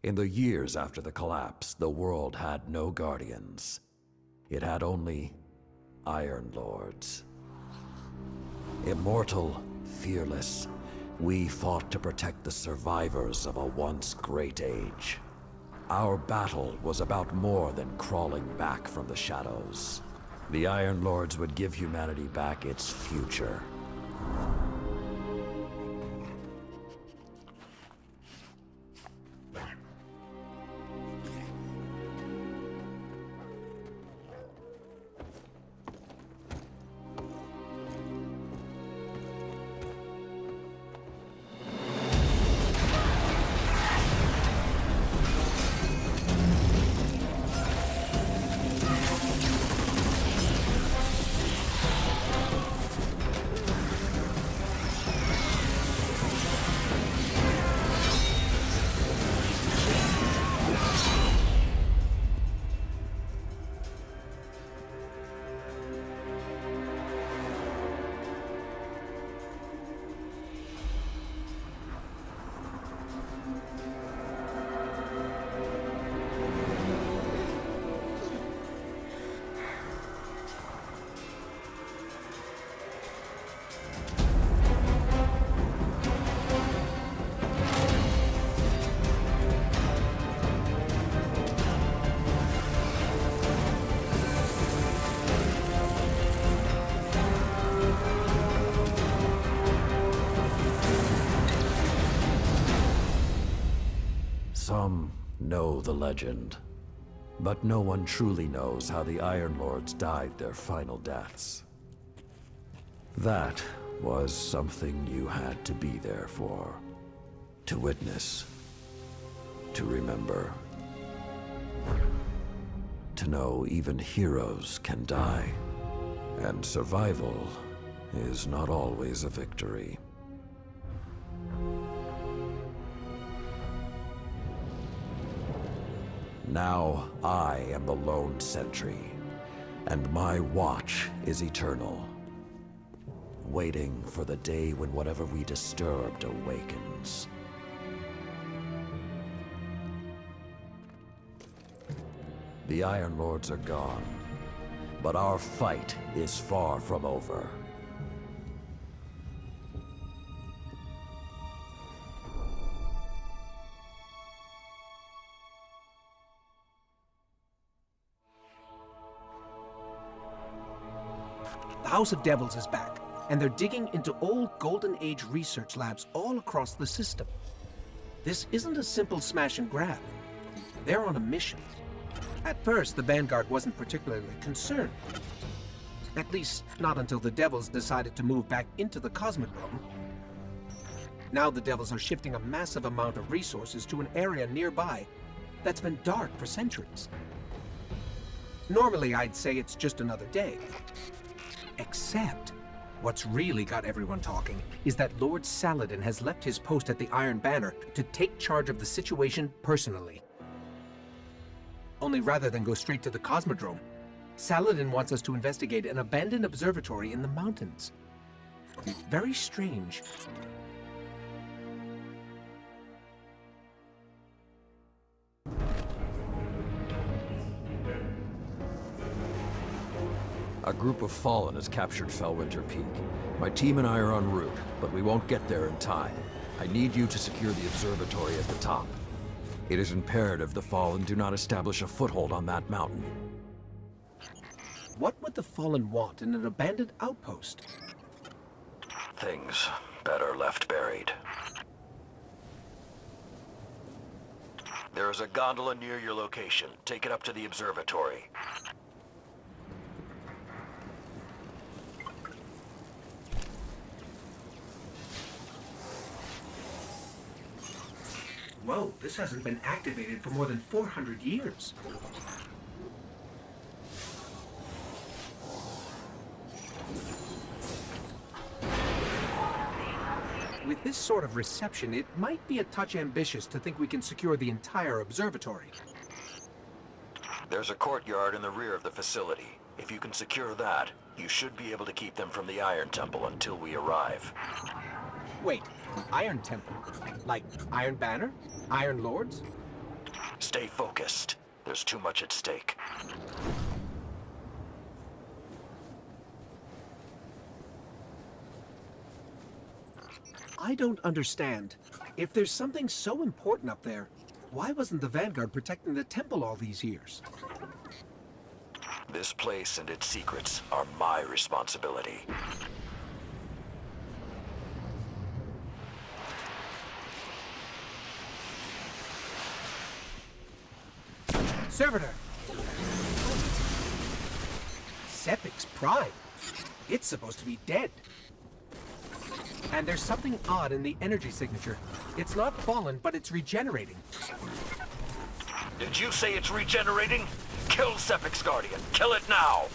In the years after the collapse, the world had no guardians. It had only Iron Lords. Immortal, fearless, we fought to protect the survivors of a once great age. Our battle was about more than crawling back from the shadows. The Iron Lords would give humanity back its future. Some know the legend, but no one truly knows how the Iron Lords died their final deaths. That was something you had to be there for, to witness, to remember, to know even heroes can die, and survival is not always a victory. Now I am the lone sentry, and my watch is eternal, waiting for the day when whatever we disturbed awakens. The Iron Lords are gone, but our fight is far from over. The House of Devils is back, and they're digging into old Golden Age research labs all across the system. This isn't a simple smash and grab. They're on a mission. At first, the Vanguard wasn't particularly concerned. At least, not until the Devils decided to move back into the Cosmodrome. Now the Devils are shifting a massive amount of resources to an area nearby that's been dark for centuries. Normally, I'd say it's just another day. Except, what's really got everyone talking is that Lord Saladin has left his post at the Iron Banner to take charge of the situation personally. Only rather than go straight to the Cosmodrome, Saladin wants us to investigate an abandoned observatory in the mountains. Very strange. A group of Fallen has captured Felwinter Peak. My team and I are en route, but we won't get there in time. I need you to secure the observatory at the top. It is imperative the Fallen do not establish a foothold on that mountain. What would the Fallen want in an abandoned outpost? Things better left buried. There is a gondola near your location. Take it up to the observatory. Whoa, this hasn't been activated for more than 400 years. With this sort of reception, it might be a touch ambitious to think we can secure the entire observatory. There's a courtyard in the rear of the facility. If you can secure that, you should be able to keep them from the Iron Temple until we arrive. Wait, Iron Temple? Like Iron Banner? Iron Lords? Stay focused. There's too much at stake. I don't understand. If there's something so important up there, why wasn't the Vanguard protecting the temple all these years? This place and its secrets are my responsibility. Servitor! Sepix Prime. It's supposed to be dead. And there's something odd in the energy signature. It's not fallen, but it's regenerating. Did you say it's regenerating? Kill Sepix Guardian. Kill it now!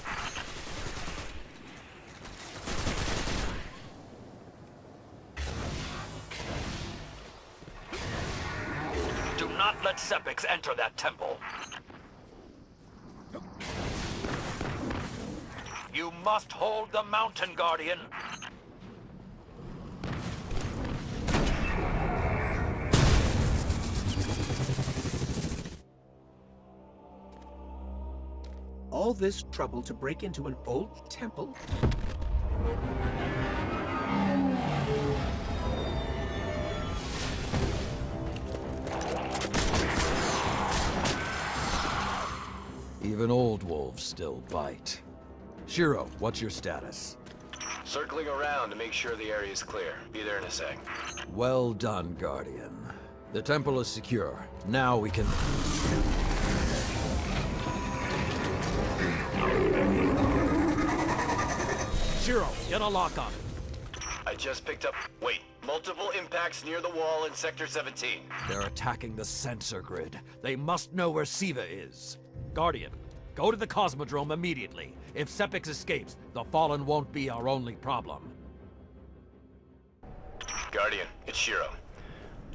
Do not let Sepix enter that temple. You must hold the mountain, Guardian. All this trouble to break into an old temple? Even old wolves still bite. Shiro, what's your status? Circling around to make sure the area is clear. Be there in a sec. Well done, Guardian. The temple is secure. Now we can... Shiro, get a lock on it. I just picked up... Wait. Multiple impacts near the wall in Sector 17. They're attacking the sensor grid. They must know where Siva is. Guardian, go to the Cosmodrome immediately. If Sepix escapes, the Fallen won't be our only problem. Guardian, it's Shiro.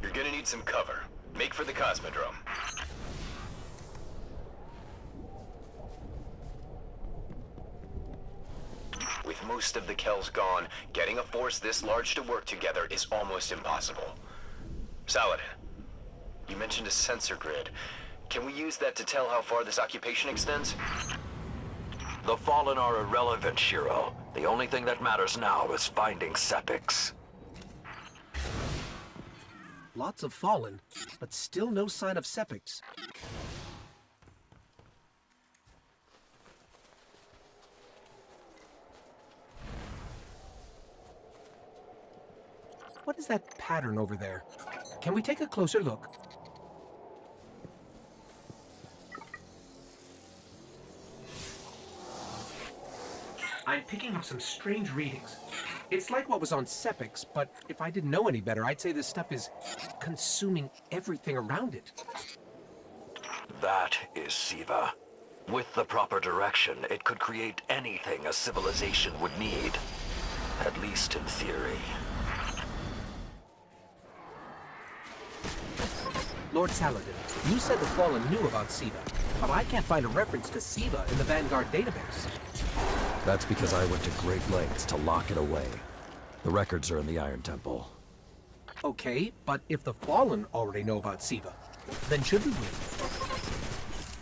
You're gonna need some cover. Make for the Cosmodrome. With most of the Kells gone, getting a force this large to work together is almost impossible. Saladin, you mentioned a sensor grid. Can we use that to tell how far this occupation extends? The Fallen are irrelevant, Shiro. The only thing that matters now is finding Sepix. Lots of Fallen, but still no sign of Sepix. What is that pattern over there? Can we take a closer look? I'm picking up some strange readings. It's like what was on Sepix, but if I didn't know any better, I'd say this stuff is consuming everything around it. That is Siva. With the proper direction, it could create anything a civilization would need. At least in theory. Lord Saladin, you said the Fallen knew about Siva, but I can't find a reference to Siva in the Vanguard database. That's because I went to great lengths to lock it away. The records are in the Iron Temple. Okay, but if the Fallen already know about Siva, then shouldn't we?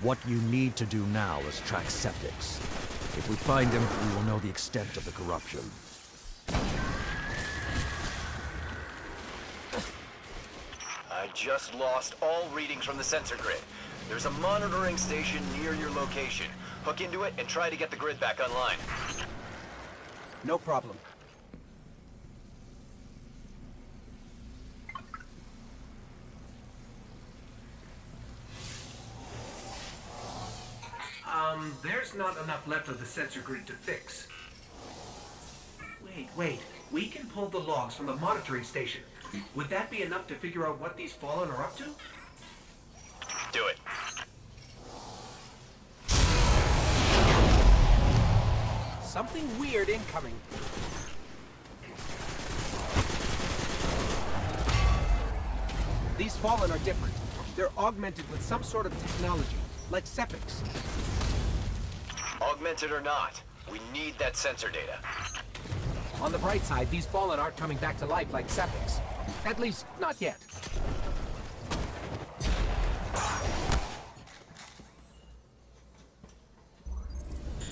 What you need to do now is track Sepix. If we find him, we will know the extent of the corruption. I just lost all readings from the sensor grid. There's a monitoring station near your location. Hook into it and try to get the grid back online. No problem. There's not enough left of the sensor grid to fix. Wait. We can pull the logs from the monitoring station. Would that be enough to figure out what these Fallen are up to? Do it. Something weird incoming. These Fallen are different. They're augmented with some sort of technology, like Sepix. Augmented or not, we need that sensor data. On the bright side, these Fallen aren't coming back to life like Sepix. At least, not yet.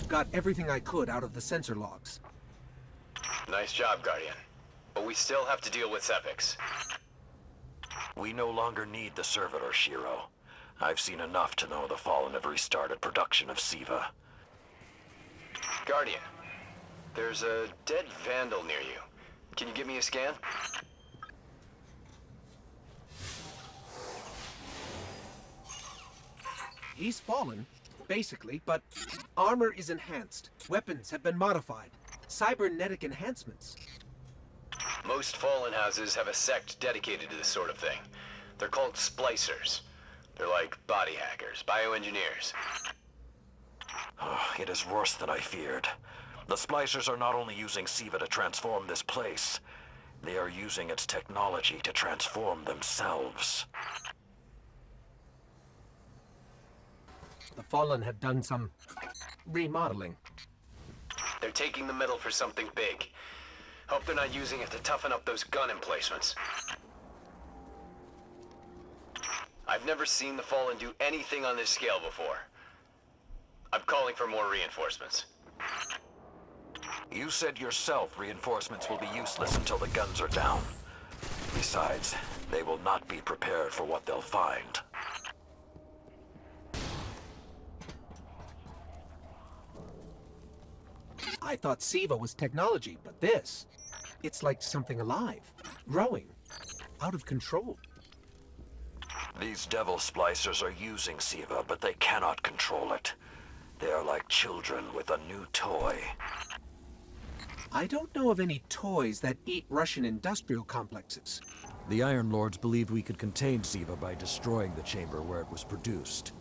Got everything I could out of the sensor logs. Nice job, Guardian. But we still have to deal with Sepiks. We no longer need the servitor, Shiro. I've seen enough to know the Fallen have restarted production of Siva. Guardian, there's a dead Vandal near you. Can you give me a scan? He's fallen, basically, but armor is enhanced. Weapons have been modified. Cybernetic enhancements. Most Fallen houses have a sect dedicated to this sort of thing. They're called splicers. They're like body hackers, bioengineers. It is worse than I feared. The Splicers are not only using Siva to transform this place, they are using its technology to transform themselves. The Fallen have done some remodeling. They're taking the metal for something big. Hope they're not using it to toughen up those gun emplacements. I've never seen the Fallen do anything on this scale before. I'm calling for more reinforcements. You said yourself reinforcements will be useless until the guns are down. Besides, they will not be prepared for what they'll find. I thought Siva was technology, but this... It's like something alive, growing, out of control. These devil splicers are using Siva, but they cannot control it. They are like children with a new toy. I don't know of any toys that eat Russian industrial complexes. The Iron Lords believed we could contain Siva by destroying the chamber where it was produced.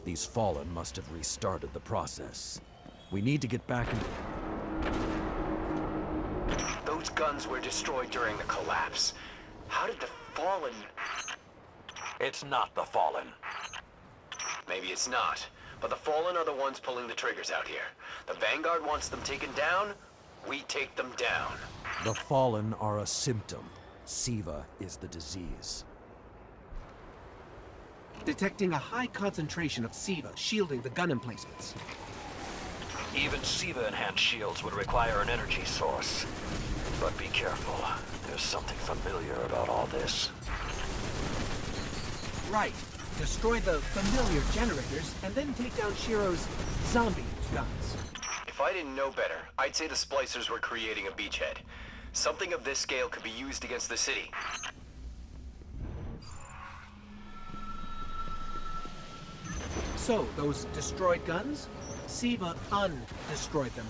These Fallen must have restarted the process. We need to get back into... Those guns were destroyed during the collapse. How did the Fallen... It's not the Fallen. Maybe it's not, but the Fallen are the ones pulling the triggers out here. The Vanguard wants them taken down, we take them down. The Fallen are a symptom. Siva is the disease. Detecting a high concentration of Siva shielding the gun emplacements. Even Siva-enhanced shields would require an energy source. But be careful. There's something familiar about all this. Right. Destroy the familiar generators and then take down Shiro's zombie guns. If I didn't know better, I'd say the Splicers were creating a beachhead. Something of this scale could be used against the city. So, those destroyed guns? Siva undestroyed them.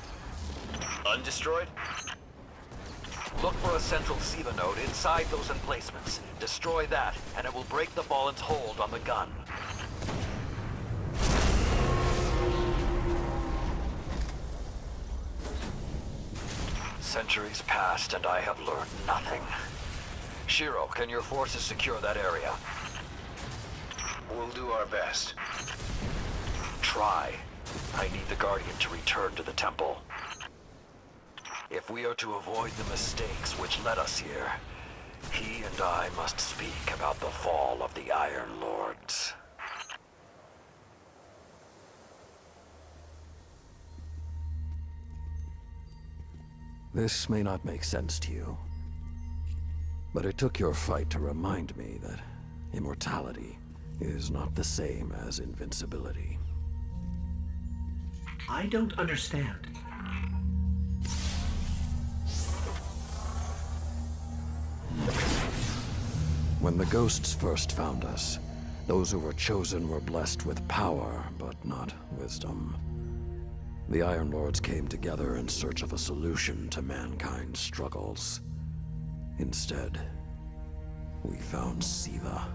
Undestroyed? Look for a central Siva node inside those emplacements. Destroy that, and it will break the Fallen's hold on the gun. Centuries passed, and I have learned nothing. Shiro, can your forces secure that area? We'll do our best. Try. I need the Guardian to return to the temple. If we are to avoid the mistakes which led us here, he and I must speak about the fall of the Iron Lords. This may not make sense to you, but it took your fight to remind me that immortality is not the same as invincibility. I don't understand. When the ghosts first found us, those who were chosen were blessed with power, but not wisdom. The Iron Lords came together in search of a solution to mankind's struggles. Instead, we found Siva.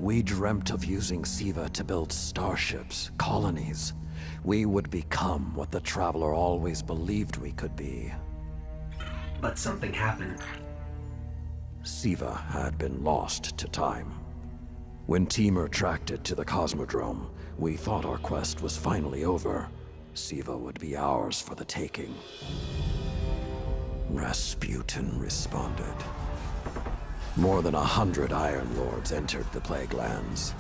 We dreamt of using Siva to build starships, colonies. We would become what the Traveler always believed we could be. But something happened. Siva had been lost to time. When Temur tracked it to the Cosmodrome, we thought our quest was finally over. Siva would be ours for the taking. Rasputin responded. More than 100 Iron Lords entered the Plague Lands.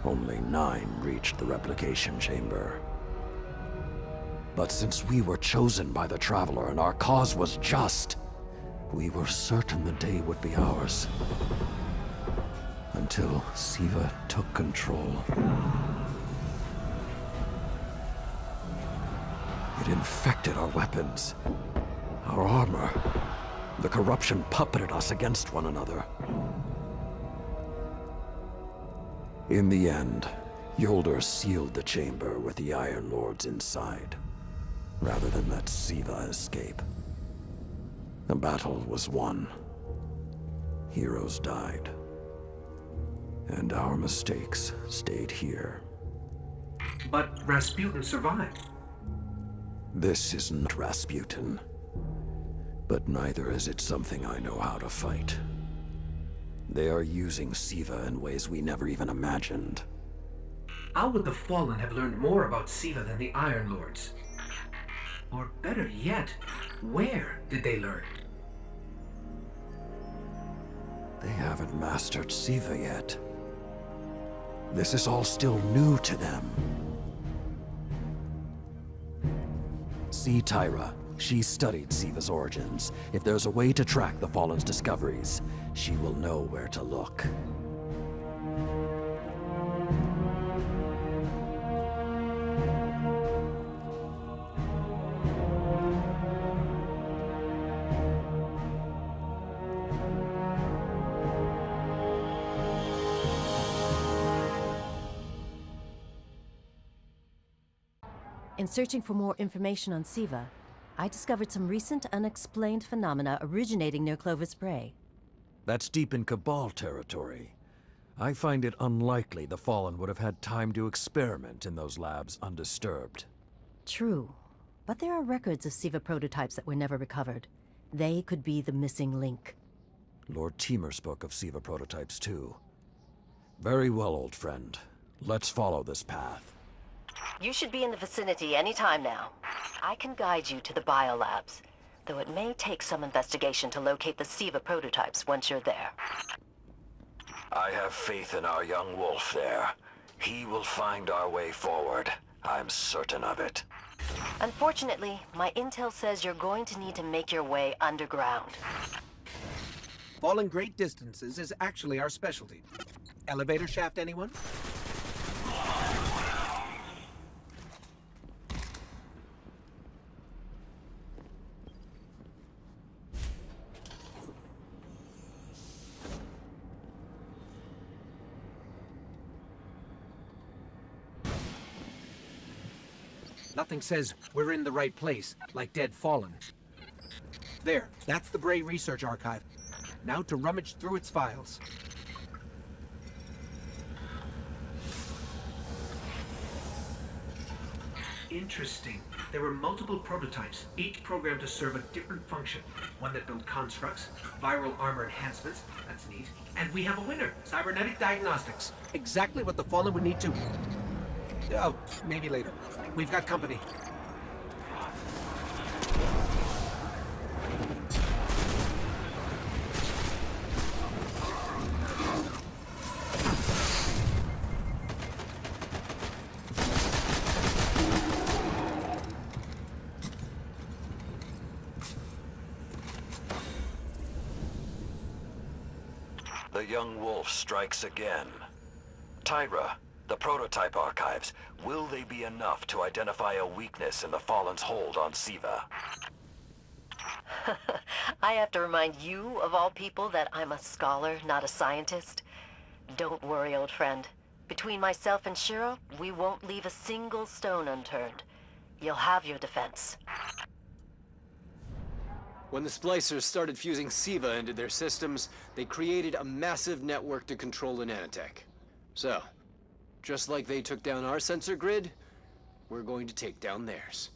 Only 9 reached the replication chamber. But since we were chosen by the Traveler and our cause was just, we were certain the day would be ours. Until Siva took control. It infected our weapons, our armor. The corruption puppeted us against one another. In the end, Yolder sealed the chamber with the Iron Lords inside, rather than let Siva escape. The battle was won. Heroes died. And our mistakes stayed here. But Rasputin survived. This isn't Rasputin. But neither is it something I know how to fight. They are using Siva in ways we never even imagined. How would the Fallen have learned more about Siva than the Iron Lords? Or better yet, where did they learn? They haven't mastered Siva yet. This is all still new to them. See Tyra. She studied Siva's origins. If there's a way to track the Fallen's discoveries, she will know where to look. In searching for more information on Siva, I discovered some recent unexplained phenomena originating near Clovis Bray. That's deep in Cabal territory. I find it unlikely the Fallen would have had time to experiment in those labs undisturbed. True, but there are records of Siva prototypes that were never recovered. They could be the missing link. Lord Teemer spoke of Siva prototypes too. Very well, old friend. Let's follow this path. You should be in the vicinity any time now. I can guide you to the biolabs, though it may take some investigation to locate the Siva prototypes once you're there. I have faith in our young wolf there. He will find our way forward. I'm certain of it. Unfortunately, my intel says you're going to need to make your way underground. Falling great distances is actually our specialty. Elevator shaft, anyone? Nothing says we're in the right place, like Dead Fallen. There, that's the Bray Research Archive. Now to rummage through its files. Interesting. There were multiple prototypes, each programmed to serve a different function. One that built constructs, viral armor enhancements, that's neat. And we have a winner, cybernetic diagnostics. Exactly what the Fallen would need to... Oh, maybe later. We've got company. The young wolf strikes again. Tyra, the prototype archives, will they be enough to identify a weakness in the Fallen's hold on Siva? I have to remind you, of all people, that I'm a scholar, not a scientist. Don't worry, old friend. Between myself and Shiro, we won't leave a single stone unturned. You'll have your defense. When the Splicers started fusing Siva into their systems, they created a massive network to control the nanotech. So, just like they took down our sensor grid, we're going to take down theirs.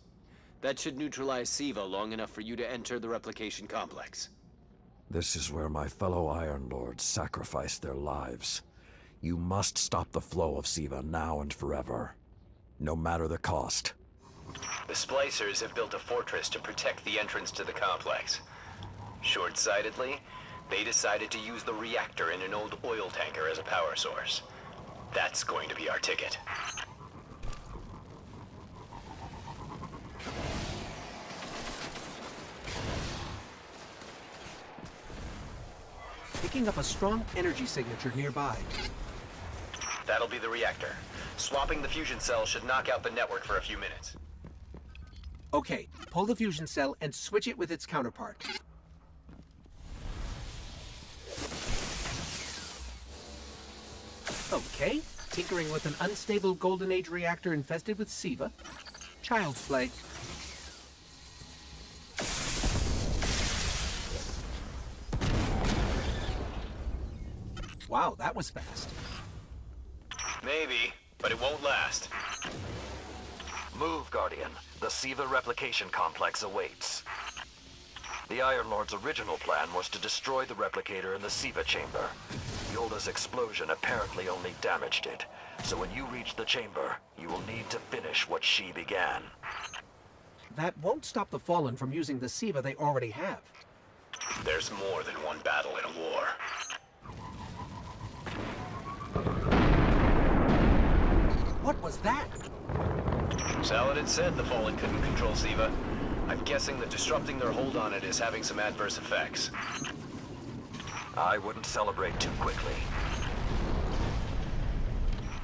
That should neutralize Siva long enough for you to enter the replication complex. This is where my fellow Iron Lords sacrificed their lives. You must stop the flow of Siva now and forever, no matter the cost. The Splicers have built a fortress to protect the entrance to the complex. Short-sightedly, they decided to use the reactor in an old oil tanker as a power source. That's going to be our ticket. picking up a strong energy signature nearby. That'll be the reactor. Swapping the fusion cell should knock out the network for a few minutes. Okay, pull the fusion cell and switch it with its counterpart. Okay, tinkering with an unstable Golden Age reactor infested with SIVA. Child's play. Wow, that was fast. Maybe, but it won't last. Move, Guardian. The SIVA replication complex awaits. The Iron Lord's original plan was to destroy the replicator in the SIVA chamber. Yolda's explosion apparently only damaged it, so when you reach the chamber, you will need to finish what she began. That won't stop the Fallen from using the SIVA they already have. There's more than one battle in a war. What was that? Saladin said the Fallen couldn't control SIVA. I'm guessing that disrupting their hold on it is having some adverse effects. I wouldn't celebrate too quickly.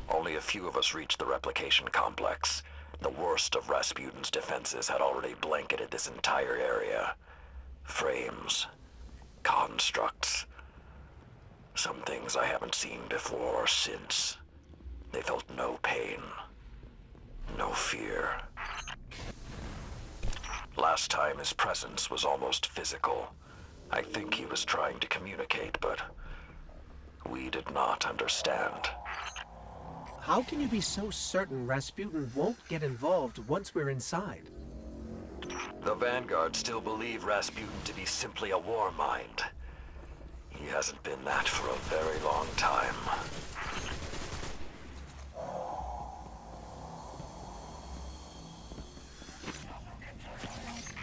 Only a few of us reached the replication complex. The worst of Rasputin's defenses had already blanketed this entire area. Frames, constructs, some things I haven't seen before or since. They felt no pain, no fear. Last time his presence was almost physical. I think he was trying to communicate, but we did not understand. How can you be so certain Rasputin won't get involved once we're inside? The Vanguard still believe Rasputin to be simply a war mind. He hasn't been that for a very long time.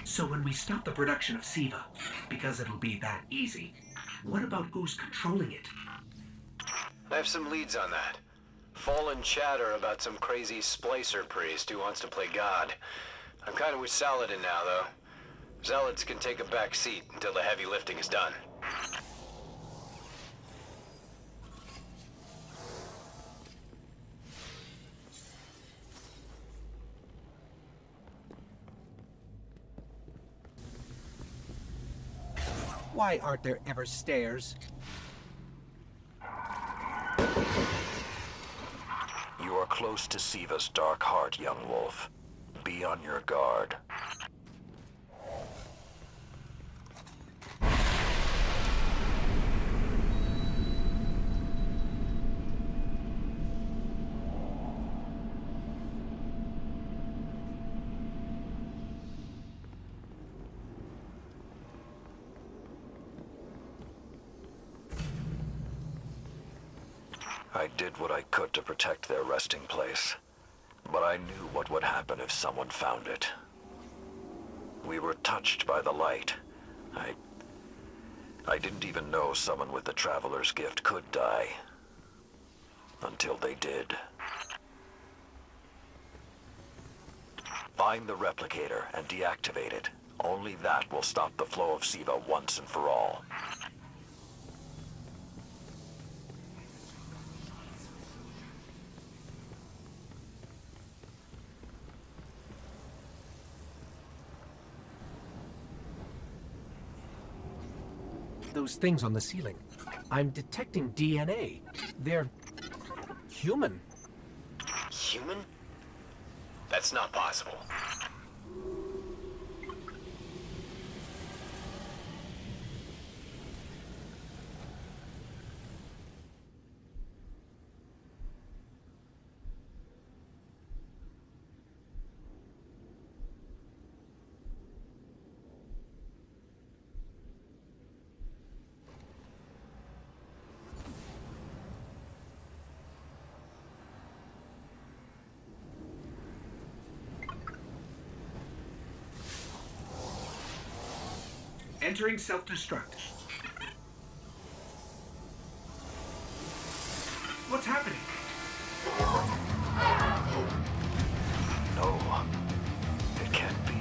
So when we stop the production of SIVA, because it'll be that easy, what about who's controlling it? I have some leads on that. Fallen chatter about some crazy splicer priest who wants to play God. I'm kind of with Saladin now, though. Zealots can take a back seat until the heavy lifting is done. Why aren't there ever stairs? You are close to Siva's dark heart, young wolf. Be on your guard. I did what I could to protect their resting place, but I knew what would happen if someone found it. We were touched by the light. I didn't even know someone with the Traveler's Gift could die. Until they did. Find the replicator and deactivate it. Only that will stop the flow of SIVA once and for all. Those things on the ceiling. I'm detecting DNA. They're human. Human? That's not possible. Entering self-destruct. What's happening? No, it can't be.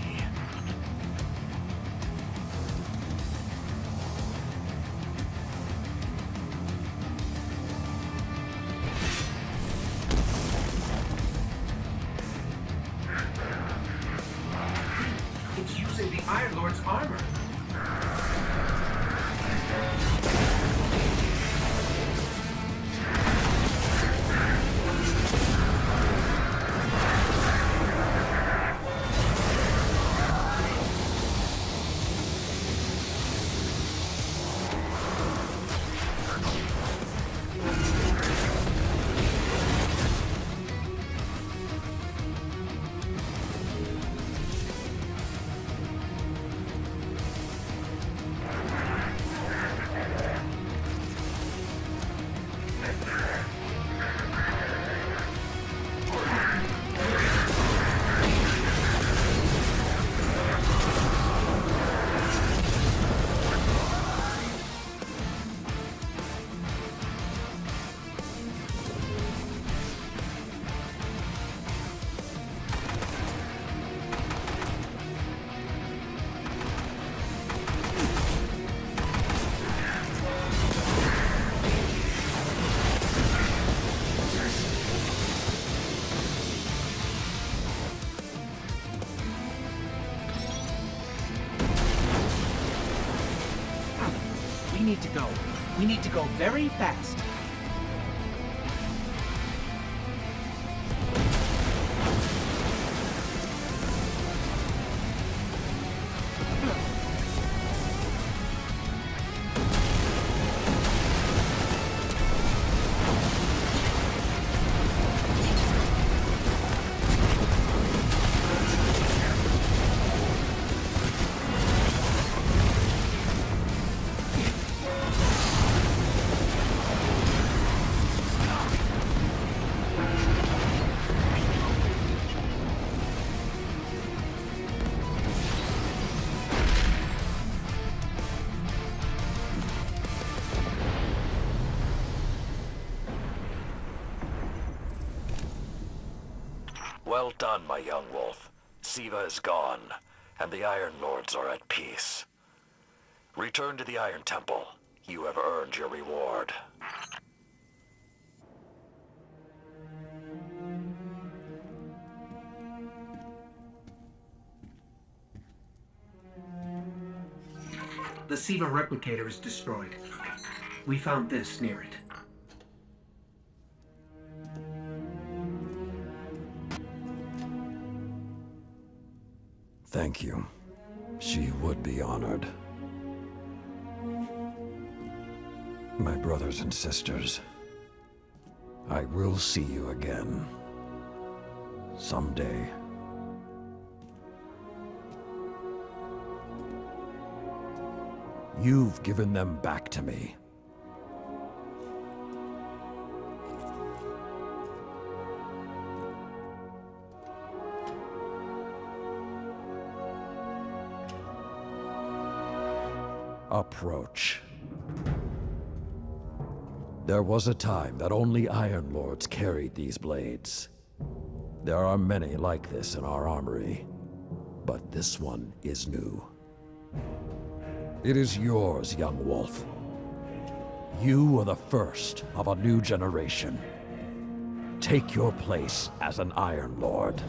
need to go. We need to go very fast. Well done, my young wolf. Siva is gone, and the Iron Lords are at peace. Return to the Iron Temple. You have earned your reward. The Siva replicator is destroyed. We found this near it. Thank you. She would be honored. My brothers and sisters, I will see you again. Someday. You've given them back to me. Approach. There was a time that only Iron Lords carried these blades. There are many like this in our armory, but this one is new. It is yours, young wolf. You are the first of a new generation. Take your place as an Iron Lord.